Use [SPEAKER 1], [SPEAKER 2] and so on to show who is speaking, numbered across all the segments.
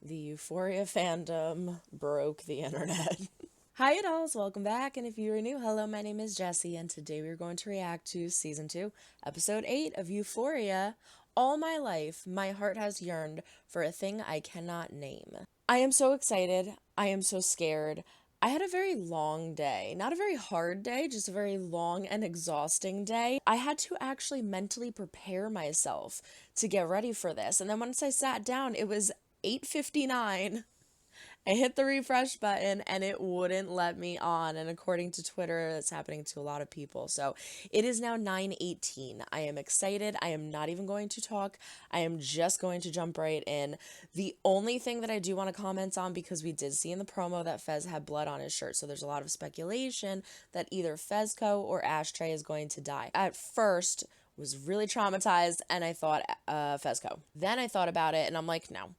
[SPEAKER 1] The Euphoria fandom broke the internet. Hi, dolls, welcome back. And if you are new, hello, my name is Jessie, and today we're going to react to Season 2, Episode 8 of Euphoria. All my life, my heart has yearned for a thing I cannot name. I am so excited. I am so scared. I had a very long day. Not a very hard day, just a very long and exhausting day. I had to actually mentally prepare myself to get ready for this. And then once I sat down, it was 8:59. I hit the refresh button and it wouldn't let me on. And according to Twitter, that's happening to a lot of people. So it is now 9:18. I am excited. I am not even going to talk. I am just going to jump right in. The only thing that I do want to comment on, because we did see in the promo that Fez had blood on his shirt. So there's a lot of speculation that either Fezco or Ashtray is going to die. At first, was really traumatized and I thought Fezco. Then I thought about it and I'm like, no,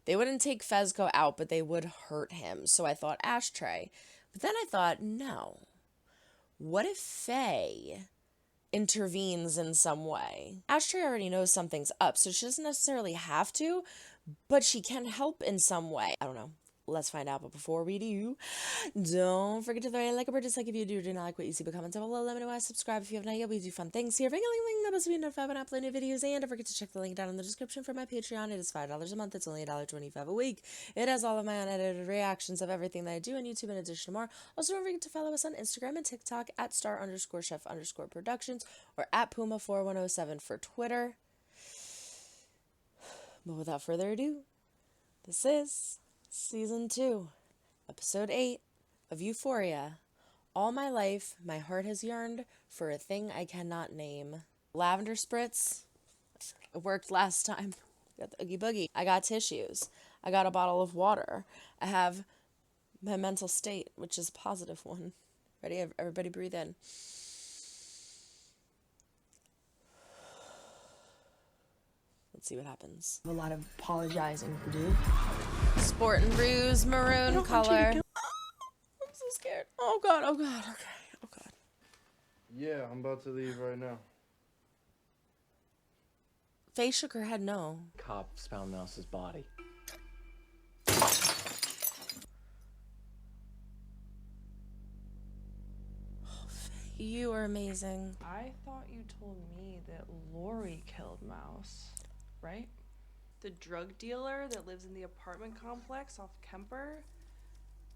[SPEAKER 1] they wouldn't take Fezco out, but they would hurt him. So I thought Ashtray. But then I thought, no, what if Faye intervenes in some way? Ashtray already knows something's up, so she doesn't necessarily have to, but she can help in some way. I don't know. Let's find out. But before we do, don't forget to throw a like or dislike if you do not like what you see. But comment down below. Let me know why. Subscribe if you have not yet. We do fun things here. Ring a ling that must be notified when I upload new videos. And don't forget to check the link down in the description for my Patreon. It is $5 a month. It's only $1.25 a week. It has all of my unedited reactions of everything that I do on YouTube in addition to more. Also, don't forget to follow us on Instagram and TikTok at star_chef_productions or at Puma4107 for Twitter. But without further ado, this is Season 2, Episode 8 of Euphoria. All my life, my heart has yearned for a thing I cannot name. Lavender spritz. It worked last time. Got the Oogie Boogie. I got tissues. I got a bottle of water. I have my mental state, which is a positive one. Ready? Everybody breathe in. Let's see what happens.
[SPEAKER 2] A lot of apologizing to do.
[SPEAKER 1] Sport and Ruse maroon color. I'm so scared. Oh god, oh god, okay, oh god.
[SPEAKER 3] Yeah, I'm about to leave right now.
[SPEAKER 1] Faye shook her head no.
[SPEAKER 4] Cops found Mouse's body.
[SPEAKER 1] You are amazing.
[SPEAKER 5] I thought you told me that Lori killed Mouse, right? The drug dealer that lives in the apartment complex off Kemper?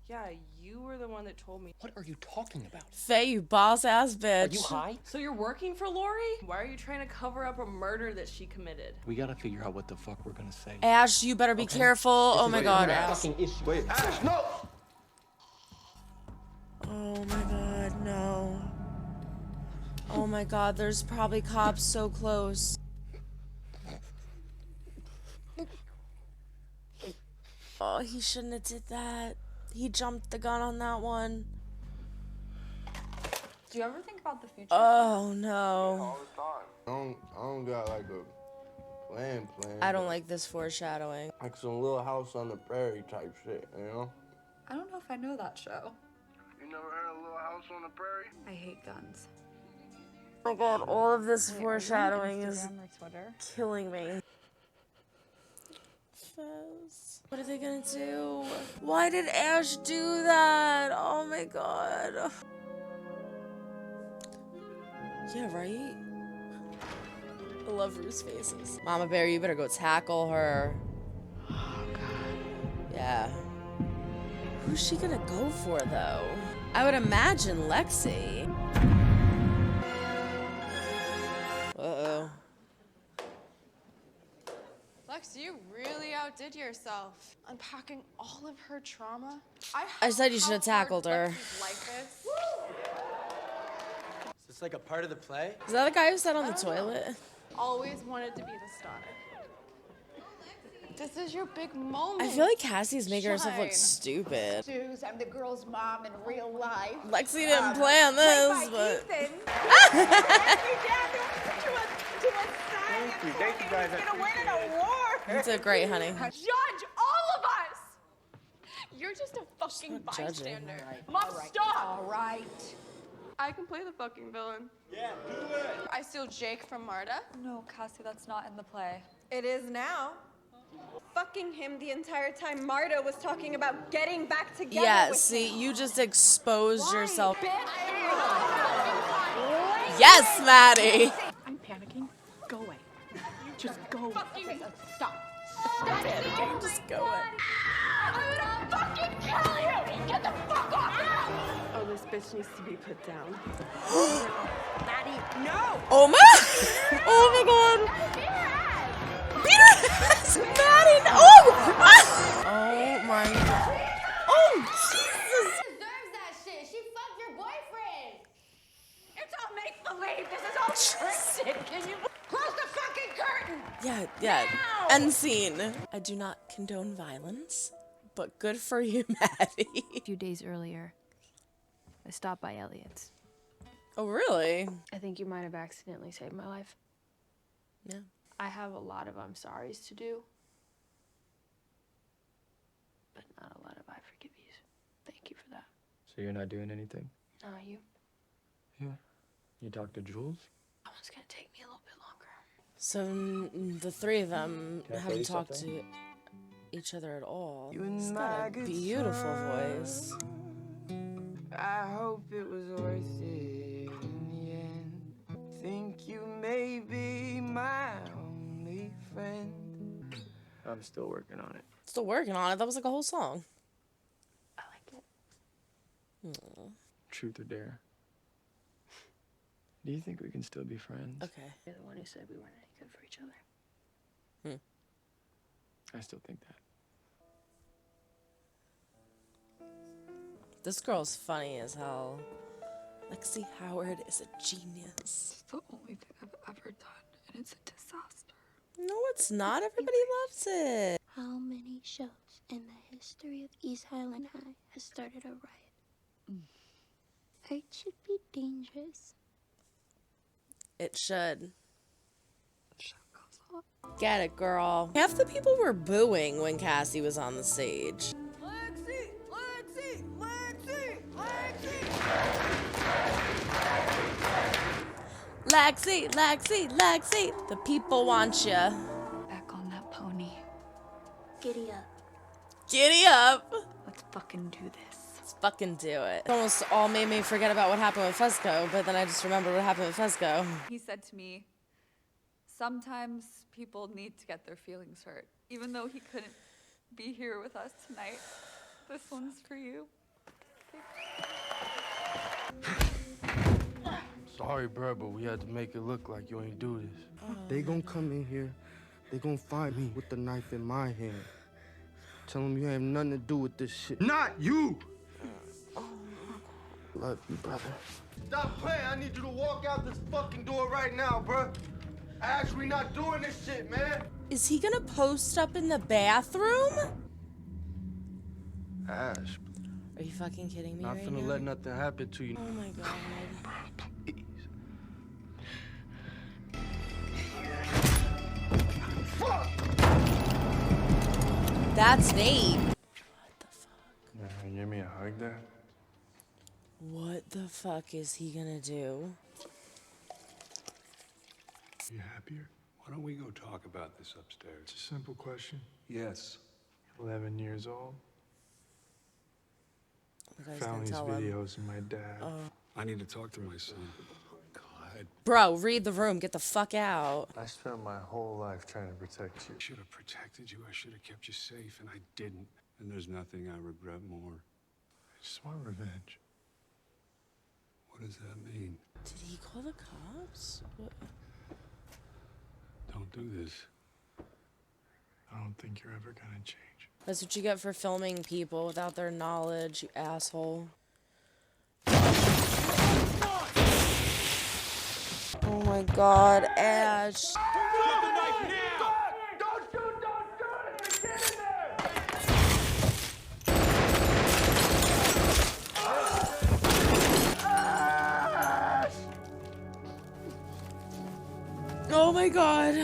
[SPEAKER 5] Yeah, you were the one that told me.
[SPEAKER 4] What are you talking about?
[SPEAKER 1] Faye, you boss ass bitch.
[SPEAKER 4] Are you high?
[SPEAKER 5] So you're working for Lori? Why are you trying to cover up a murder that she committed?
[SPEAKER 4] We gotta figure out what the fuck we're gonna say.
[SPEAKER 1] Ash, you better be careful. Oh my god, Ash.
[SPEAKER 3] Wait, Ash, no!
[SPEAKER 1] Oh my god, no. Oh my god, there's probably cops so close. Oh, he shouldn't have did that. He jumped the gun on that one.
[SPEAKER 6] Do you ever think about the future?
[SPEAKER 1] Oh no.
[SPEAKER 3] All the time. I don't got like a plan.
[SPEAKER 1] I don't like this foreshadowing.
[SPEAKER 3] Like some Little House on the Prairie type shit, you know?
[SPEAKER 6] I don't know if I know that show.
[SPEAKER 3] You never heard of Little House on the Prairie?
[SPEAKER 6] I hate guns.
[SPEAKER 1] Oh my god, all of this
[SPEAKER 6] Wait,
[SPEAKER 1] foreshadowing is
[SPEAKER 6] Instagram or Twitter?
[SPEAKER 1] killing me. Fez. What are they gonna do? Why did Ash do that? Oh my god. Yeah, right? I love Rue's faces. Mama Bear, you better go tackle her.
[SPEAKER 4] Oh god.
[SPEAKER 1] Yeah. Who's she gonna go for, though? I would imagine Lexi. Uh-oh.
[SPEAKER 7] Lex, you really outdid yourself. Unpacking all of her trauma.
[SPEAKER 1] I said you should have tackled her.
[SPEAKER 7] Life
[SPEAKER 4] Is this like a part of the play?
[SPEAKER 1] Is that the guy who sat on the toilet?
[SPEAKER 7] always wanted to be the star. This is your big moment.
[SPEAKER 1] I feel like Cassie's making herself look
[SPEAKER 7] Shine.
[SPEAKER 1] stupid.
[SPEAKER 8] Suze, I'm the girl's mom in real life.
[SPEAKER 1] Lexi didn't plan this, but...
[SPEAKER 3] Thank you guys.
[SPEAKER 8] Gonna win an award.
[SPEAKER 1] It's a great, honey.
[SPEAKER 7] Judge all of us. You're just a fucking
[SPEAKER 1] not judging.
[SPEAKER 7] bystander. Mom, stop.
[SPEAKER 8] All right.
[SPEAKER 7] I can play the fucking villain.
[SPEAKER 4] Yeah, do it!
[SPEAKER 7] I steal Jake from Marta.
[SPEAKER 6] No, Cassie, that's not in the play.
[SPEAKER 7] It is now.
[SPEAKER 9] Fucking him the entire time Marta was talking about getting back together
[SPEAKER 1] Yeah,
[SPEAKER 9] with
[SPEAKER 1] see,
[SPEAKER 9] him.
[SPEAKER 1] you just exposed yourself.
[SPEAKER 9] Bitch.
[SPEAKER 1] Yes, Maddie.
[SPEAKER 8] I'm panicking. Go away. Just go.
[SPEAKER 9] Okay, so stop.
[SPEAKER 1] Just go in.
[SPEAKER 8] I'm gonna fucking kill you! Get the fuck off!
[SPEAKER 5] Oh, this bitch needs to be put down.
[SPEAKER 9] Maddie, no!
[SPEAKER 1] Oh my! Oh my God! Beat her ass, Maddie! Oh! Ah! Oh my God! Oh Jesus!
[SPEAKER 7] Deserves that shit. She fucked your boyfriend.
[SPEAKER 8] It's all make-believe. This is all scripted. Can you close the fucking curtain?
[SPEAKER 1] Yeah. End scene. I do not condone violence, but good for you, Maddie.
[SPEAKER 10] A few days earlier, I stopped by Elliot's.
[SPEAKER 1] Oh really?
[SPEAKER 10] I think you might have accidentally saved my life.
[SPEAKER 1] Yeah.
[SPEAKER 10] I have a lot of I'm sorries to do, but not a lot of I forgive yous. Thank you for that.
[SPEAKER 4] So you're not doing anything?
[SPEAKER 10] No, you.
[SPEAKER 4] Yeah. You talked to Jules?
[SPEAKER 10] That one's gonna take me a little bit longer.
[SPEAKER 1] So the three of them
[SPEAKER 4] Can I tell
[SPEAKER 1] haven't
[SPEAKER 4] you
[SPEAKER 1] talked
[SPEAKER 4] something?
[SPEAKER 1] to each other at all. He's got a beautiful voice.
[SPEAKER 11] I hope it was worth it in the end. Think you may be my only friend.
[SPEAKER 4] I'm still working on it.
[SPEAKER 1] Still working on it. That was like a whole song.
[SPEAKER 10] I like it.
[SPEAKER 4] Truth or dare? Do you think we can still be friends?
[SPEAKER 1] Okay.
[SPEAKER 10] You're the one who said we weren't any good for each other.
[SPEAKER 4] I still think that.
[SPEAKER 1] This girl's funny as hell. Lexi Howard is a genius.
[SPEAKER 6] It's the only thing I've ever done, and it's a disaster.
[SPEAKER 1] No, it's not. Everybody loves it.
[SPEAKER 12] How many shows in the history of East Highland High has started a riot? Art should be dangerous.
[SPEAKER 1] It should. Get it, girl. Half the people were booing when Cassie was on the stage.
[SPEAKER 11] Lexi! Lexi! Lexi! Lexi!
[SPEAKER 1] Lexi, Lexi, Lexi. The people want you.
[SPEAKER 6] Back on that pony.
[SPEAKER 12] Giddy up.
[SPEAKER 1] Giddy up.
[SPEAKER 6] Let's fucking do this.
[SPEAKER 1] Let's fucking do it. It almost all made me forget about what happened with Fesco, but then I just remembered what happened with Fesco.
[SPEAKER 6] He said to me, sometimes people need to get their feelings hurt. Even though he couldn't be here with us tonight, this one's for you.
[SPEAKER 3] Sorry, bro, but we had to make it look like you ain't do this. They gonna come in here. They gonna find me with the knife in my hand. Tell them you have nothing to do with this shit. Not you! Love you, brother. Stop playing. I need you to walk out this fucking door right now, bro. Ash, we not doing this shit, man.
[SPEAKER 1] Is he gonna post up in the bathroom?
[SPEAKER 3] Ash,
[SPEAKER 1] Are you fucking kidding me
[SPEAKER 3] not
[SPEAKER 1] right
[SPEAKER 3] finna
[SPEAKER 1] now?
[SPEAKER 3] let nothing happen to you.
[SPEAKER 1] Oh my God.
[SPEAKER 3] Please.
[SPEAKER 1] That's Nate. What the fuck?
[SPEAKER 3] Man, give me a hug there.
[SPEAKER 1] What the fuck is he gonna do?
[SPEAKER 13] You happier? Why don't we go talk about this upstairs?
[SPEAKER 3] It's a simple question.
[SPEAKER 13] Yes.
[SPEAKER 3] 11 years old.
[SPEAKER 1] You guys
[SPEAKER 3] Found
[SPEAKER 1] can
[SPEAKER 3] these
[SPEAKER 1] tell him.
[SPEAKER 3] videos of my dad.
[SPEAKER 13] I need to talk to my son. God.
[SPEAKER 1] Bro, read the room. Get the fuck out.
[SPEAKER 3] I spent my whole life trying to protect you.
[SPEAKER 13] I should have protected you. I should have kept you safe, and I didn't. And there's nothing I regret more.
[SPEAKER 3] I just want revenge.
[SPEAKER 13] What does that mean?
[SPEAKER 1] Did he call the cops? What?
[SPEAKER 13] Don't do this.
[SPEAKER 3] I don't think you're ever gonna change.
[SPEAKER 1] That's what you get for filming people without their knowledge, you asshole. Oh my God, Ash. Oh my God.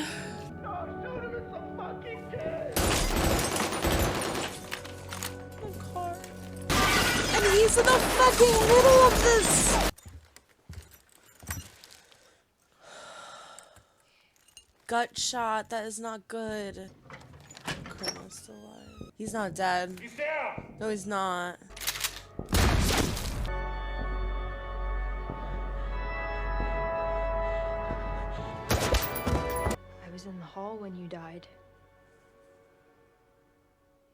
[SPEAKER 1] And he's in the fucking middle of this. Gut shot. That is not good. still alive. He's not dead.
[SPEAKER 14] He's down!
[SPEAKER 1] No, he's not.
[SPEAKER 10] I was in the hall when you died.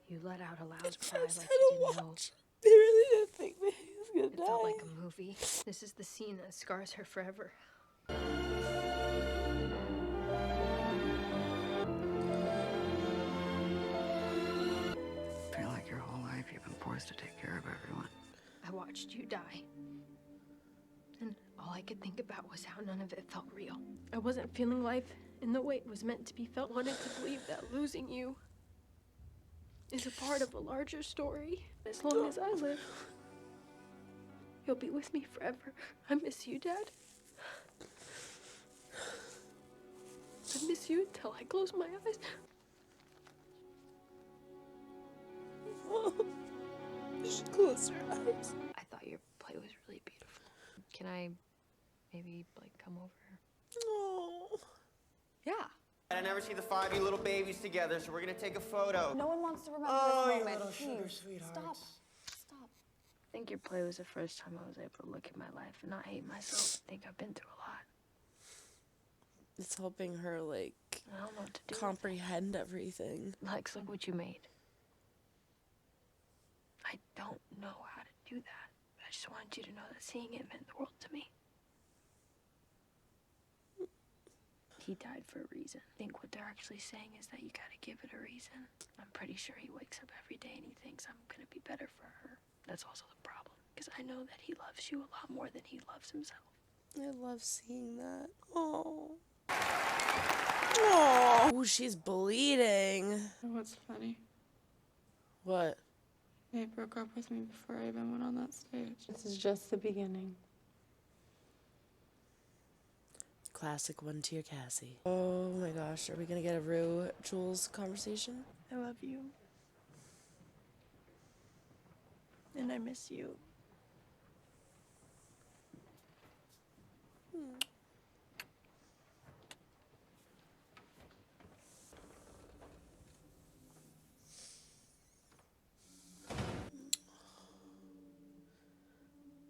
[SPEAKER 10] You let out a loud cry like you didn't know.
[SPEAKER 1] They really didn't think that he was gonna
[SPEAKER 10] It
[SPEAKER 1] die.
[SPEAKER 10] felt like a movie. This is the scene that scars her forever.
[SPEAKER 3] I feel like your whole life you've been forced to take care of everyone.
[SPEAKER 10] I watched you die. And all I could think about was how none of it felt real.
[SPEAKER 15] I wasn't feeling life in the way it was meant to be felt. I wanted to believe that losing you is a part of a larger story. As long as I live, you'll be with me forever. I miss you, Dad. I miss you until I close my eyes.
[SPEAKER 1] She closed her eyes.
[SPEAKER 10] I thought your play was really beautiful. Can I maybe, like, come over?
[SPEAKER 1] Oh.
[SPEAKER 10] Yeah.
[SPEAKER 16] I never see the 5 of you little babies together, so we're gonna take a photo.
[SPEAKER 17] No one wants to remember
[SPEAKER 16] Oh,
[SPEAKER 17] this
[SPEAKER 16] you
[SPEAKER 17] moment.
[SPEAKER 16] little sugar
[SPEAKER 17] Please,
[SPEAKER 16] sweethearts.
[SPEAKER 17] Stop.
[SPEAKER 10] I think your play was the first time I was able to look at my life and not hate myself. I think I've been through a lot.
[SPEAKER 1] It's helping her, like,
[SPEAKER 10] I don't know what to do.
[SPEAKER 1] comprehend everything.
[SPEAKER 10] Lex, look what you made. I don't know how to do that. But I just wanted you to know that seeing it meant the world to me. He died for a reason. I think what they're actually saying is that you gotta give it a reason. I'm pretty sure he wakes up every day and he thinks I'm gonna be better for her. That's also the problem, because I know that he loves you a lot more than he loves himself.
[SPEAKER 1] I love seeing that. Oh. Oh, she's bleeding.
[SPEAKER 5] You know what's funny?
[SPEAKER 1] What?
[SPEAKER 5] They broke up with me before I even went on that stage. This is just the beginning.
[SPEAKER 1] Classic one-tier Cassie. Oh my gosh, are we gonna get a Rue Jules conversation?
[SPEAKER 15] I love you. And I miss you.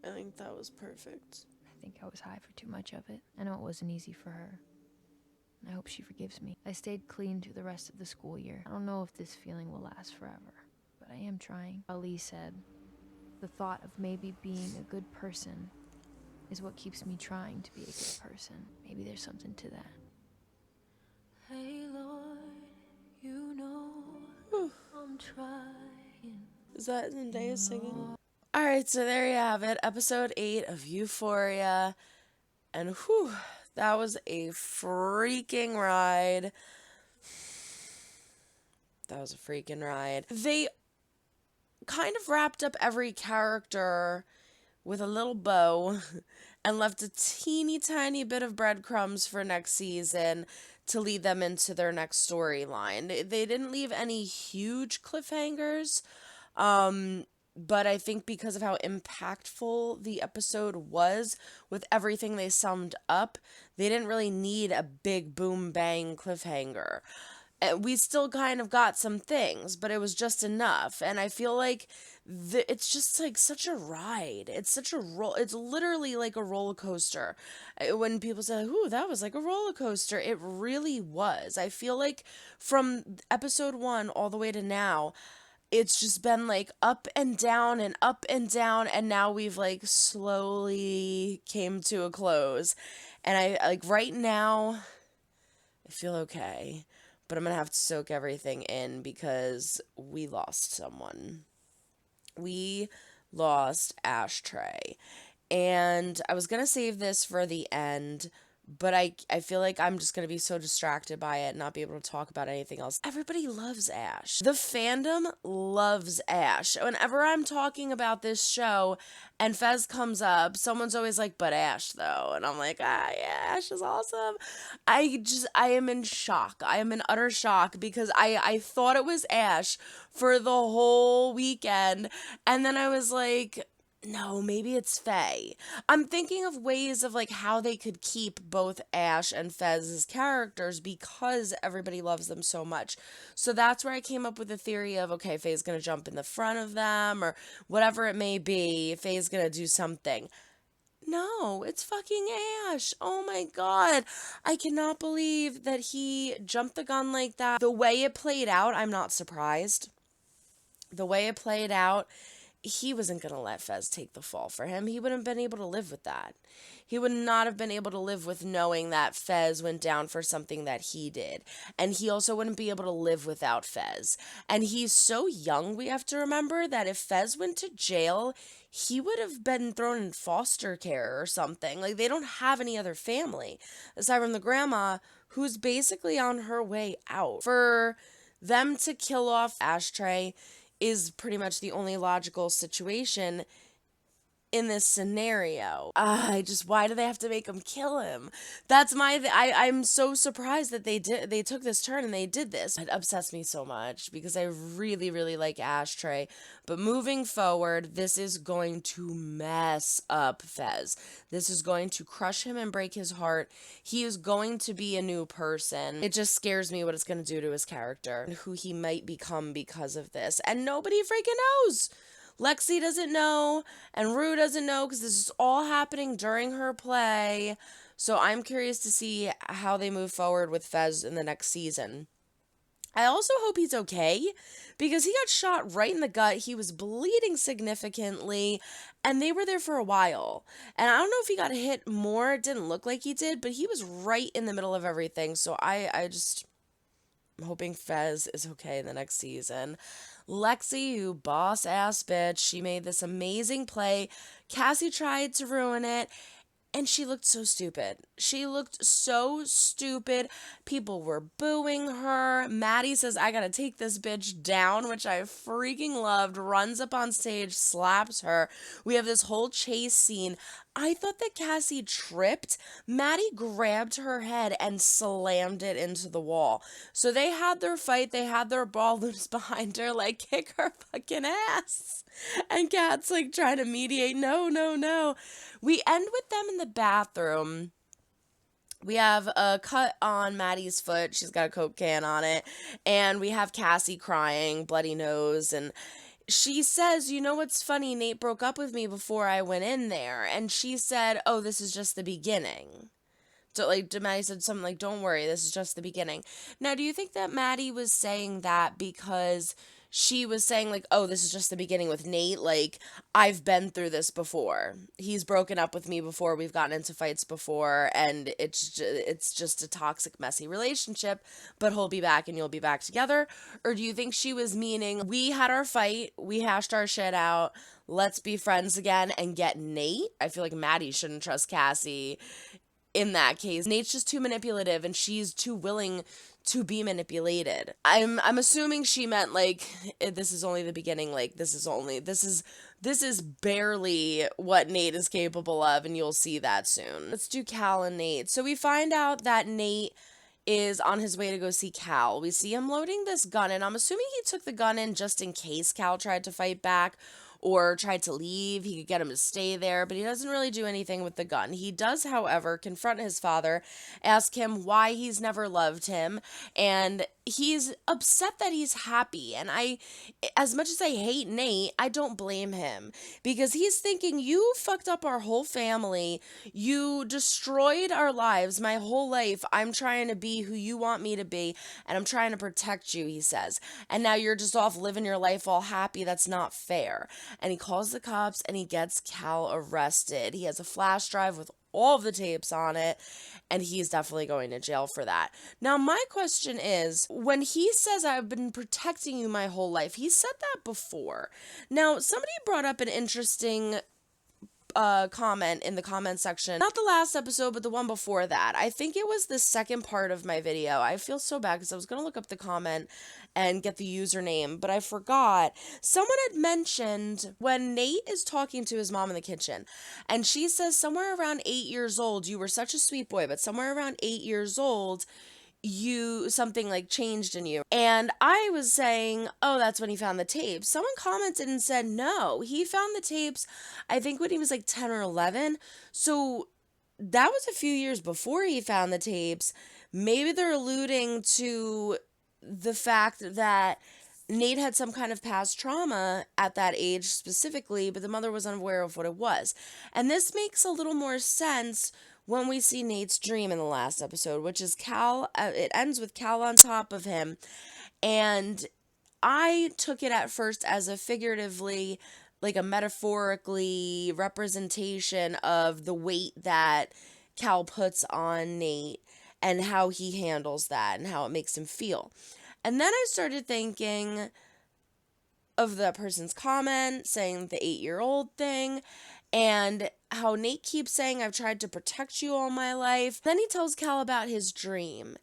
[SPEAKER 1] I think that was perfect.
[SPEAKER 10] I think I was high for too much of it. I know it wasn't easy for her. I hope she forgives me. I stayed clean through the rest of the school year. I don't know if this feeling will last forever, but I am trying. Ali said, the thought of maybe being a good person is what keeps me trying to be a good person. Maybe there's something to that.
[SPEAKER 18] Hey Lord, you know I'm trying.
[SPEAKER 1] Is that Zendaya singing? Alright, so there you have it. Episode 8 of Euphoria. And whew, that was a freaking ride. That was a freaking ride. They kind of wrapped up every character with a little bow and left a teeny tiny bit of breadcrumbs for next season to lead them into their next storyline. They didn't leave any huge cliffhangers, but I think because of how impactful the episode was with everything they summed up, they didn't really need a big boom bang cliffhanger. We still kind of got some things, but it was just enough. And I feel like it's just like such a ride. It's such a it's literally like a roller coaster. When people say, ooh, that was like a roller coaster, it really was. I feel like from episode 1 all the way to now, it's just been like up and down and up and down, and now we've like slowly came to a close. And I like right now I feel okay, but I'm gonna have to soak everything in because we lost someone. We lost Ashtray, and I was gonna save this for the end, but I feel like I'm just going to be so distracted by it and not be able to talk about anything else. Everybody loves Ash. The fandom loves Ash. Whenever I'm talking about this show and Fez comes up, someone's always like, but Ash though. And I'm like, yeah, Ash is awesome. I am in shock. I am in utter shock because I thought it was Ash for the whole weekend. And then I was like, No, maybe it's Faye. I'm thinking of ways of like how they could keep both Ash and Fez's characters because everybody loves them so much. So that's where I came up with the theory of, okay, Faye's gonna jump in the front of them or whatever it may be. Faye's gonna do something. No, it's fucking Ash. Oh my god. I cannot believe that he jumped the gun like that. The way it played out, I'm not surprised. The way it played out, he wasn't going to let Fez take the fall for him. He wouldn't have been able to live with that. He would not have been able to live with knowing that Fez went down for something that he did. And he also wouldn't be able to live without Fez. And he's so young, we have to remember that if Fez went to jail, he would have been thrown in foster care or something. Like, they don't have any other family aside from the grandma, who's basically on her way out. For them to kill off Ashtray is pretty much the only logical situation in this scenario. Why do they have to make him kill him? That's I'm so surprised that they took this turn and they did this. It upsets me so much because I really, really like Ashtray. But moving forward, this is going to mess up Fez. This is going to crush him and break his heart. He is going to be a new person. It just scares me what it's going to do to his character and who he might become because of this. And nobody freaking knows. Lexi doesn't know, and Rue doesn't know because this is all happening during her play. So I'm curious to see how they move forward with Fez in the next season. I also hope he's okay because he got shot right in the gut. He was bleeding significantly, and they were there for a while. And I don't know if he got hit more. It didn't look like he did, but he was right in the middle of everything. So I'm hoping Fez is okay in the next season. Lexi, you boss ass bitch, she made this amazing play. Cassie tried to ruin it, and she looked so stupid. She looked so stupid. People were booing her. Maddie says, I gotta take this bitch down, which I freaking loved. Runs up on stage, slaps her. We have this whole chase scene. I thought that Cassie tripped. Maddie grabbed her head and slammed it into the wall. So they had their fight. They had their ball loose behind her, like, kick her fucking ass. And Kat's like trying to mediate. No, no, no. We end with them in the bathroom. We have a cut on Maddie's foot. She's got a Coke can on it. And we have Cassie crying, bloody nose. And she says, you know what's funny? Nate broke up with me before I went in there. And she said, oh, this is just the beginning. So, like, Maddie said something like, don't worry, this is just the beginning. Now, do you think that Maddie was saying that because she was saying, like, oh, this is just the beginning with Nate? Like, I've been through this before. He's broken up with me before. We've gotten into fights before. And it's just a toxic, messy relationship. But he'll be back and you'll be back together. Or do you think she was meaning, we had our fight. We hashed our shit out. Let's be friends again and get Nate? I feel like Maddie shouldn't trust Cassie in that case. Nate's just too manipulative and she's too willing to be manipulated. I'm assuming she meant like this is only the beginning, like this is barely what Nate is capable of, and you'll see that soon. Let's do Cal and Nate. So we find out that Nate is on his way to go see Cal. We see him loading this gun, and I'm assuming he took the gun in just in case Cal tried to fight back or tried to leave. He could get him to stay there, but he doesn't really do anything with the gun. He does, however, confront his father, ask him why he's never loved him, and he's upset that he's happy. And as much as I hate Nate, I don't blame him because he's thinking, you fucked up our whole family. You destroyed our lives, my whole life. I'm trying to be who you want me to be, and I'm trying to protect you, he says. And now you're just off living your life all happy. That's not fair. And he calls the cops and he gets Cal arrested. He has a flash drive with all of the tapes on it, and he's definitely going to jail for that. Now, my question is, when he says, I've been protecting you my whole life, he said that before. Now, somebody brought up an interesting comment in the comment section. Not the last episode, but the one before that. I think it was the second part of my video. I feel so bad because I was going to look up the comment and get the username, but I forgot. Someone had mentioned when Nate is talking to his mom in the kitchen, and she says somewhere around 8 years old, you were such a sweet boy, but somewhere around 8 years old, something like changed in you. And I was saying, oh, that's when he found the tapes. Someone commented and said, no, he found the tapes, I think when he was like 10 or 11. So that was a few years before he found the tapes. Maybe they're alluding to the fact that Nate had some kind of past trauma at that age specifically, but the mother was unaware of what it was. And this makes a little more sense when we see Nate's dream in the last episode, which is Cal. It ends with Cal on top of him. And I took it at first as a figuratively, like a metaphorically representation of the weight that Cal puts on Nate and how he handles that and how it makes him feel. And then I started thinking of that person's comment saying the 8-year-old thing and how Nate keeps saying, I've tried to protect you all my life. Then he tells Cal about his dream.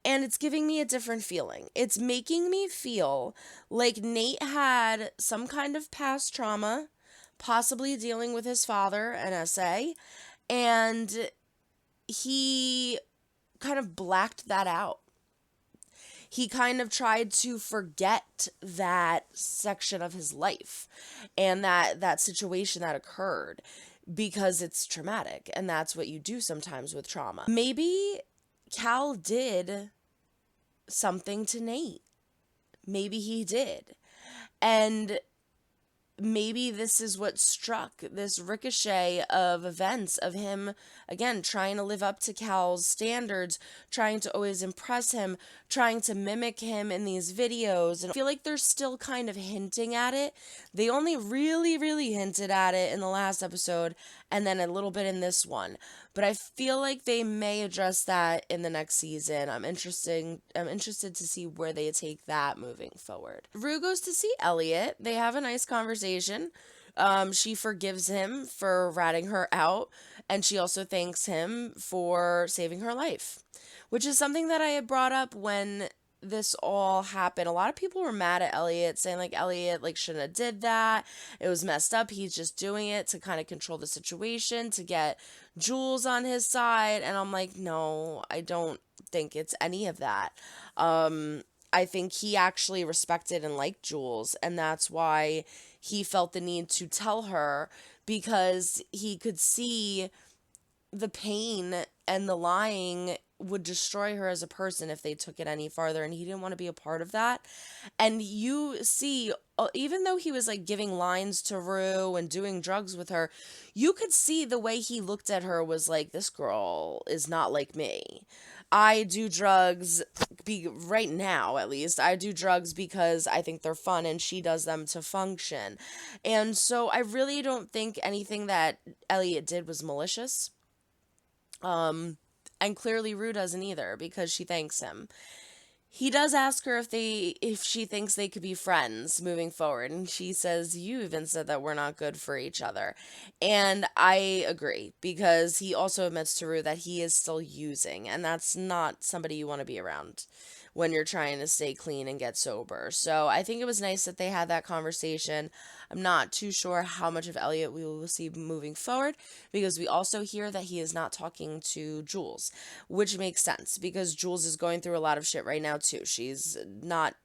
[SPEAKER 1] And it's giving me a different feeling. It's making me feel like Nate had some kind of past trauma, possibly dealing with his father, an SA, and he kind of blacked that out. He kind of tried to forget that section of his life and that situation that occurred because it's traumatic, and that's what you do sometimes with trauma. Maybe Cal did something to Nate. Maybe he did. And maybe this is what struck, this ricochet of events of him, again, trying to live up to Cal's standards, trying to always impress him, trying to mimic him in these videos. And I feel like they're still kind of hinting at it. They only really, really hinted at it in the last episode and then a little bit in this one. But I feel like they may address that in the next season. I'm interested to see where they take that moving forward. Rue goes to see Elliot. They have a nice conversation. She forgives him for ratting her out, and she also thanks him for saving her life, which is something that I had brought up when this all happened. A lot of people were mad at Elliot, saying like Elliot like shouldn't have did that. It was messed up. He's just doing it to kind of control the situation, to get Jules on his side. And I'm like, no, I don't think it's any of that. I think he actually respected and liked Jules, and that's why he felt the need to tell her, because he could see the pain and the lying would destroy her as a person if they took it any farther, and he didn't want to be a part of that. And you see, even though he was like giving lines to Rue and doing drugs with her, you could see the way he looked at her was like, this girl is not like me. I do drugs right now, at least. I do drugs because I think they're fun, and she does them to function. And so I really don't think anything that Elliot did was malicious. And clearly Rue doesn't either, because she thanks him. He does ask her if she thinks they could be friends moving forward, and she says, you even said that we're not good for each other. And I agree, because he also admits to Rue that he is still using, and that's not somebody you want to be around when you're trying to stay clean and get sober. So I think it was nice that they had that conversation. I'm not too sure how much of Elliot we will see moving forward, because we also hear that he is not talking to Jules, which makes sense, because Jules is going through a lot of shit right now too. She's not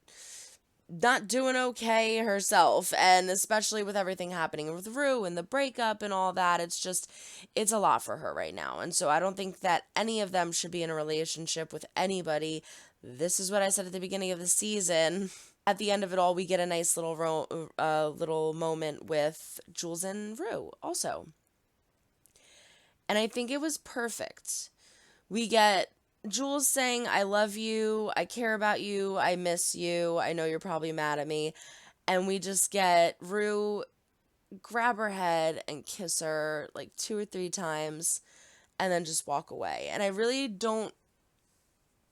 [SPEAKER 1] doing okay herself, and especially with everything happening with Rue and the breakup and all that, it's a lot for her right now. And so I don't think that any of them should be in a relationship with anybody. This is what I said at the beginning of the season. At the end of it all, we get a nice little moment with Jules and Rue also. And I think it was perfect. We get Jules saying, I love you, I care about you, I miss you, I know you're probably mad at me. And we just get Rue grab her head and kiss her like 2 or 3 times and then just walk away. And I really don't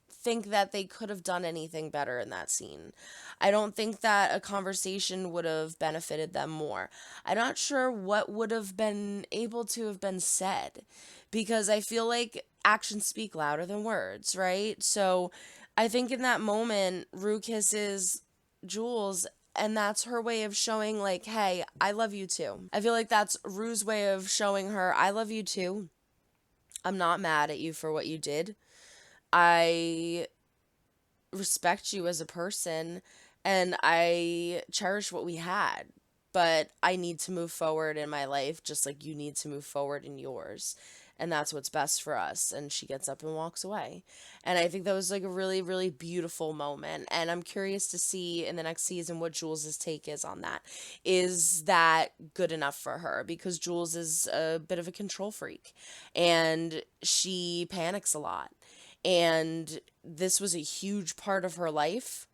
[SPEAKER 1] think that they could have done anything better in that scene. I don't think that a conversation would have benefited them more. I'm not sure what would have been able to have been said, because I feel like actions speak louder than words, right? So I think in that moment, Rue kisses Jules, and that's her way of showing like, hey, I love you too. I feel like that's Rue's way of showing her, I love you too. I'm not mad at you for what you did. I respect you as a person and I cherish what we had, but I need to move forward in my life just like you need to move forward in yours. And that's what's best for us. And she gets up and walks away. And I think that was like a really, really beautiful moment. And I'm curious to see in the next season what Jules's take is on that. Is that good enough for her? Because Jules is a bit of a control freak and she panics a lot. And this was a huge part of her life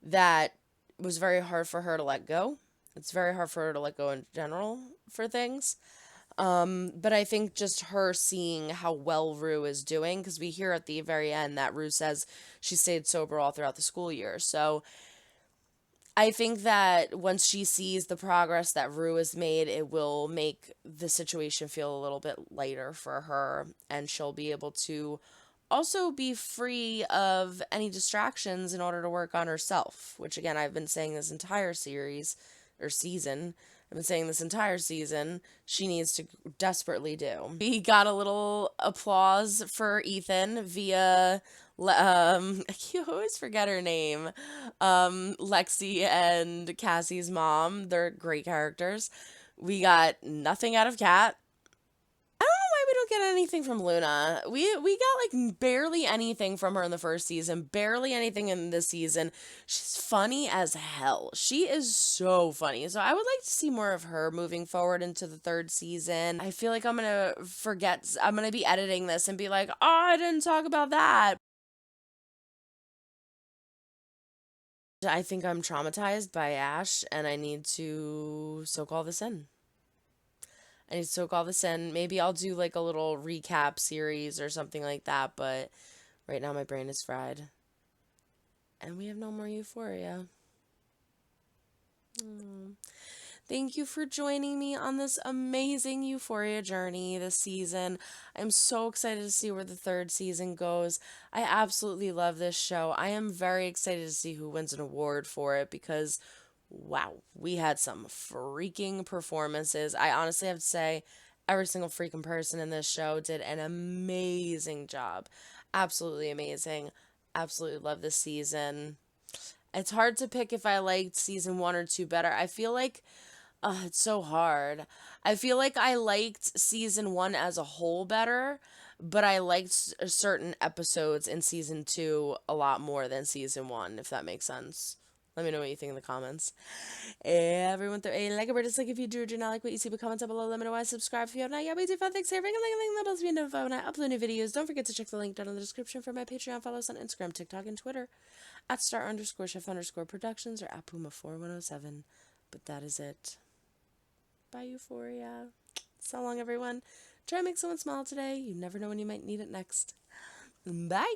[SPEAKER 1] that was very hard for her to let go. It's very hard for her to let go in general for things. But I think just her seeing how well Rue is doing, because we hear at the very end that Rue says she stayed sober all throughout the school year. So I think that once she sees the progress that Rue has made, it will make the situation feel a little bit lighter for her, and she'll be able to also be free of any distractions in order to work on herself, which again, I've been saying this entire series or season. I've been saying this entire season, she needs to desperately do. We got a little applause for Ethan via, I always forget her name, Lexi and Cassie's mom. They're great characters. We got nothing out of Kat. I don't know why we don't get anything from Luna. We got like barely anything from her in the first season, barely anything in this season. She's funny as hell. She is so funny. So I would like to see more of her moving forward into the third season. I feel like I'm going to forget. I'm going to be editing this and be like, "Oh, I didn't talk about that." I think I'm traumatized by Ash and I need to soak all this in. I need to soak all this in. Maybe I'll do like a little recap series or something like that, but right now my brain is fried. And we have no more Euphoria. Thank you for joining me on this amazing Euphoria journey this season. I'm so excited to see where the third season goes. I absolutely love this show. I am very excited to see who wins an award for it because wow, we had some freaking performances. I honestly have to say, every single freaking person in this show did an amazing job. Absolutely amazing. Absolutely love this season. It's hard to pick if I liked season 1 or 2 better. I feel like, it's so hard. I feel like I liked season 1 as a whole better, but I liked certain episodes in season 2 a lot more than season 1, if that makes sense. Let me know what you think in the comments. Everyone throw a like a bird. It's like if you do not like what you see, but comment down below. Let me know why. Subscribe if you have not yet. We do fun things here. Ring a link the bell to be notified when I upload new videos. Don't forget to check the link down in the description for my Patreon. Follow us on Instagram, TikTok, and Twitter at star_chef_productions or at Puma4107. But that is it. Bye, Euphoria. So long, everyone. Try to make someone smile today. You never know when you might need it next. Bye.